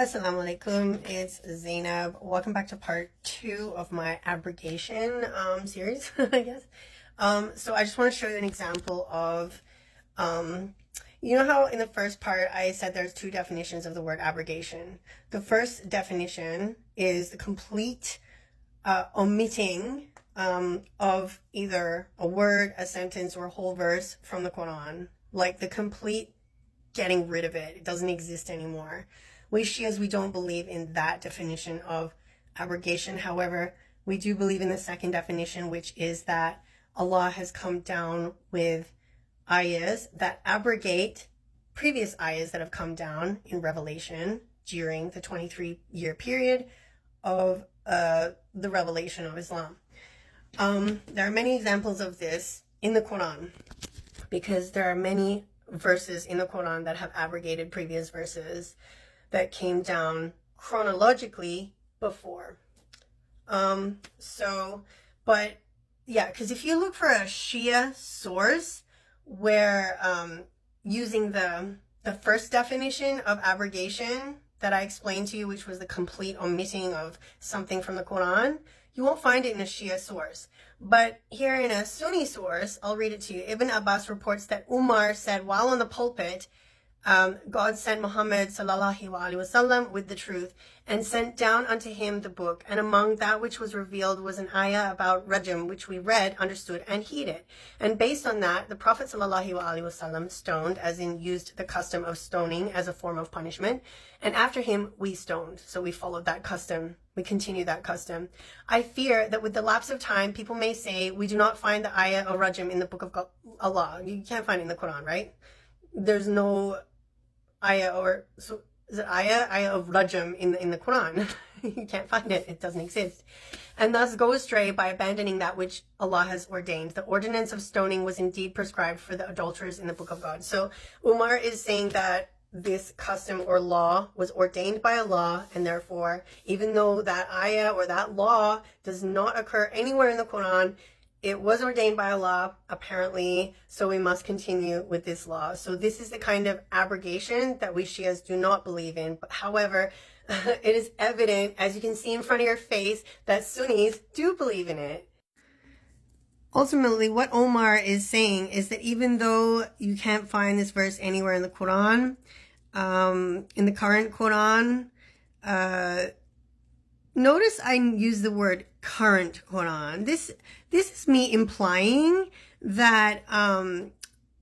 Assalamu alaikum, it's Zainab. Welcome back to part 2 of my abrogation series, I guess. So I just want to show you an example of, you know how in the first part I said there's 2 definitions of the word abrogation. The first definition is the complete omitting of either a word, a sentence, or a whole verse from the Quran. Like the complete getting rid of it. It doesn't exist anymore. We Shias, we don't believe in that definition of abrogation. However, we do believe in the second definition, which is that Allah has come down with ayahs that abrogate previous ayahs that have come down in Revelation during the 23-year period of the revelation of Islam. There are many examples of this in the Quran, because there are many verses in the Quran that have abrogated previous verses that came down chronologically before. But yeah, because if you look for a Shia source where using the first definition of abrogation that I explained to you, which was the complete omitting of something from the Quran, you won't find it in a Shia source. But here in a Sunni source, I'll read it to you. Ibn Abbas reports that Umar said while on the pulpit, God sent Muhammad sallallahu alaihi wasallam with the truth and sent down unto him the book, and among that which was revealed was an ayah about rajm, which we read, understood, and heeded. And based on that, the Prophet sallallahu alaihi wasallam stoned, as in used the custom of stoning as a form of punishment, and after him we stoned. So we followed that custom. We continue that custom. I fear that with the lapse of time, people may say, we do not find the ayah of rajm in the book of Allah. You can't find it in the Quran, right? There's no ayah, or so is it ayah of rajm in the Quran. You can't find it. It doesn't exist. And thus go astray by abandoning that which Allah has ordained. The ordinance of stoning was indeed prescribed for the adulterers in the book of God. So Umar is saying that this custom or law was ordained by Allah, and therefore, even though that ayah or that law does not occur anywhere in the Quran, it was ordained by Allah, apparently, so we must continue with this law. So this is the kind of abrogation that we Shias do not believe in. But however, it is evident, as you can see in front of your face, that Sunnis do believe in it. Ultimately, what Omar is saying is that even though you can't find this verse anywhere in the Quran, in the current Quran, notice I use the word current Quran. This is me implying that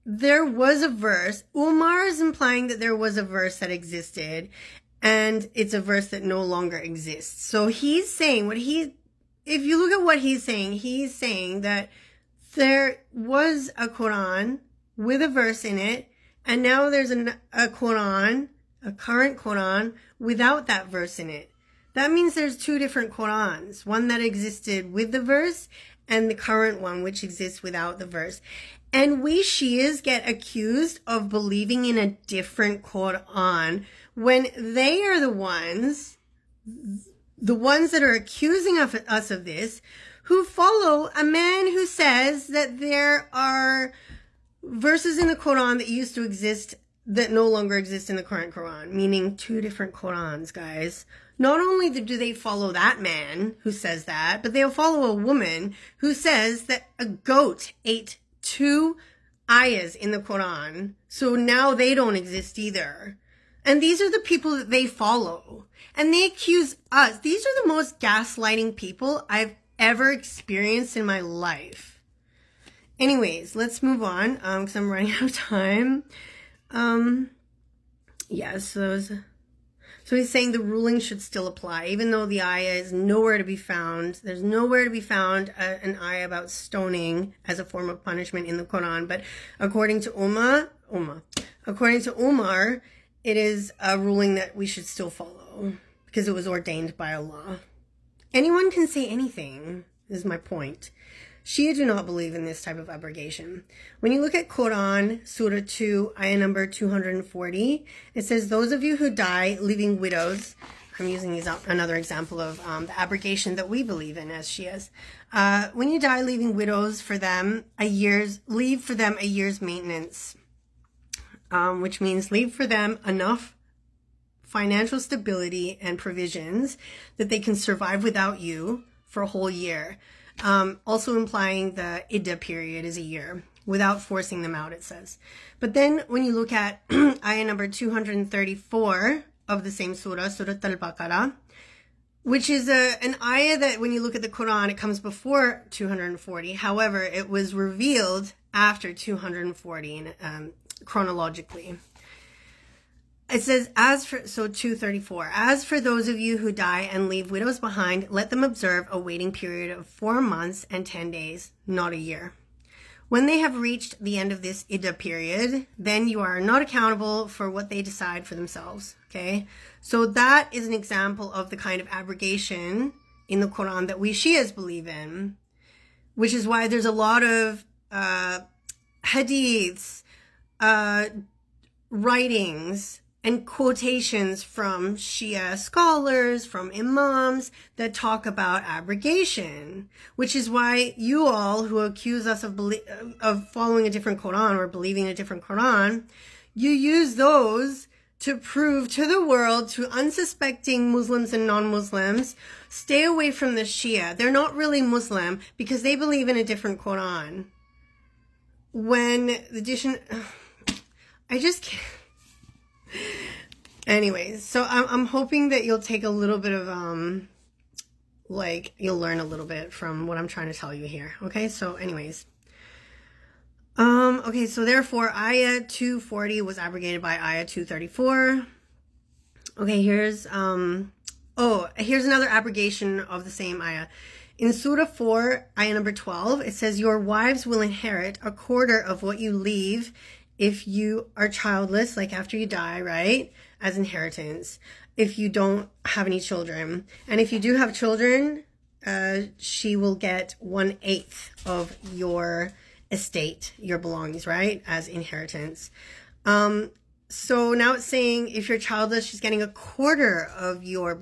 there was a verse. Umar is implying that there was a verse that existed, and it's a verse that no longer exists. So he's saying if you look at what he's saying that there was a Quran with a verse in it, and now there's a Quran, a current Quran, without that verse in it. That means there's 2 different Qurans, one that existed with the verse and the current one which exists without the verse. And we Shias get accused of believing in a different Quran when they are the ones that are accusing us of this, who follow a man who says that there are verses in the Quran that used to exist that no longer exist in the current Quran, meaning 2 different Qurans, guys. Not only do they follow that man who says that, but they'll follow a woman who says that a goat ate 2 ayahs in the Quran, so now they don't exist either. And these are the people that they follow. And they accuse us. These are the most gaslighting people I've ever experienced in my life. Anyways, let's move on, because I'm running out of time. So he's saying the ruling should still apply, even though the ayah is nowhere to be found. There's nowhere to be found an ayah about stoning as a form of punishment in the Quran. But according to Umar, it is a ruling that we should still follow because it was ordained by Allah. Anyone can say anything, is my point. Shia do not believe in this type of abrogation. When you look at Quran, Surah 2, ayah number 240, it says, those of you who die leaving widows, I'm using another example of the abrogation that we believe in as Shias. When you die leaving widows for them, leave for them a year's maintenance, which means leave for them enough financial stability and provisions that they can survive without you for a whole year. Also implying the iddah period is a year, without forcing them out, it says. But then when you look at ayah number 234 of the same surah, Surah Al-Baqarah, which is an ayah that when you look at the Quran, it comes before 240. However, it was revealed after 240 chronologically. It says, 234, as for those of you who die and leave widows behind, let them observe a waiting period of 4 months and 10 days, not a year. When they have reached the end of this iddah period, then you are not accountable for what they decide for themselves, okay? So that is an example of the kind of abrogation in the Quran that we Shias believe in, which is why there's a lot of hadiths, writings, and quotations from Shia scholars, from imams that talk about abrogation, which is why you all who accuse us of following a different Quran or believing a different Quran, you use those to prove to the world, to unsuspecting Muslims and non-Muslims, stay away from the Shia. They're not really Muslim because they believe in a different Quran. When the addition, I just can't. Anyways, so I'm hoping that you'll take a little bit of, you'll learn a little bit from what I'm trying to tell you here. Okay, so anyways. Okay, so therefore, ayah 240 was abrogated by ayah 234. Okay, here's another abrogation of the same ayah. In Surah 4, ayah number 12, it says, your wives will inherit a quarter of what you leave if you are childless, like after you die, right? As inheritance, if you don't have any children. And if you do have children, she will get 1/8 of your estate, your belongings, right? As inheritance. So now it's saying if you're childless, she's getting a quarter of your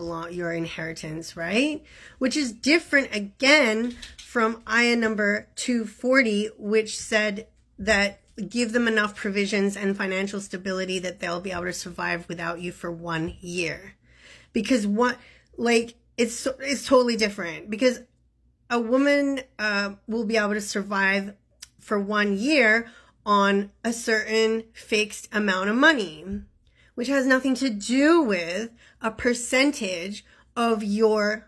inheritance, right? Which is different again from ayah number 240, which said that give them enough provisions and financial stability that they'll be able to survive without you for 1 year. Because it's totally different. Because a woman will be able to survive for 1 year on a certain fixed amount of money, which has nothing to do with a percentage of your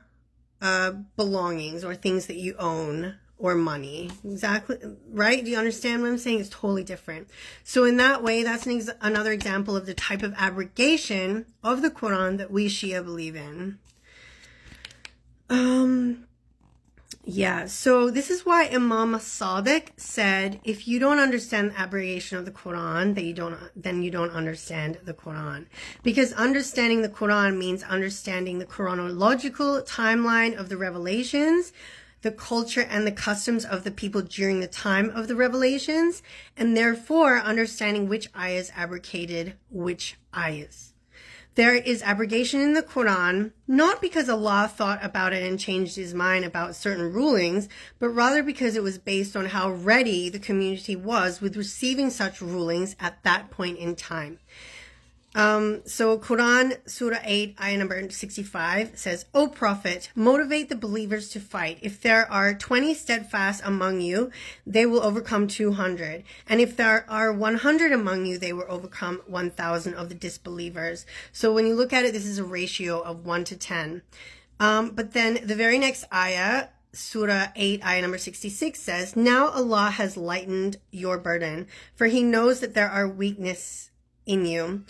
belongings or things that you own or money. Exactly, right? Do you understand what I'm saying? It's totally different. So in that way, that's another example of the type of abrogation of the Quran that we Shia believe in. Yeah, so this is why Imam Sadiq said, if you don't understand the abrogation of the Quran, then you don't understand the Quran. Because understanding the Quran means understanding the chronological timeline of the revelations, the culture and the customs of the people during the time of the revelations, and therefore understanding which ayahs abrogated which ayahs. There is abrogation in the Quran, not because Allah thought about it and changed his mind about certain rulings, but rather because it was based on how ready the community was with receiving such rulings at that point in time. So Quran, Surah 8, ayah number 65 says, O Prophet, motivate the believers to fight. If there are 20 steadfast among you, they will overcome 200. And if there are 100 among you, they will overcome 1,000 of the disbelievers. So when you look at it, this is a ratio of 1 to 10. But then the very next ayah, Surah 8, ayah number 66 says, Now Allah has lightened your burden, for he knows that there are weakness in you.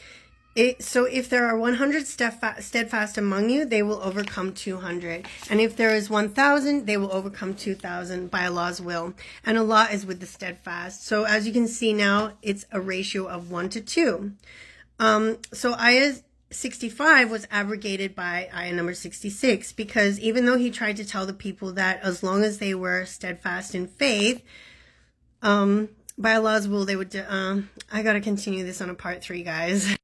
So if there are 100 steadfast among you, they will overcome 200. And if there is 1,000, they will overcome 2,000 by Allah's will. And Allah is with the steadfast. So as you can see now, it's a ratio of 1 to 2. So ayah 65 was abrogated by ayah number 66, because even though he tried to tell the people that as long as they were steadfast in faith, by Allah's will, they would, I gotta continue this on a part 3, guys.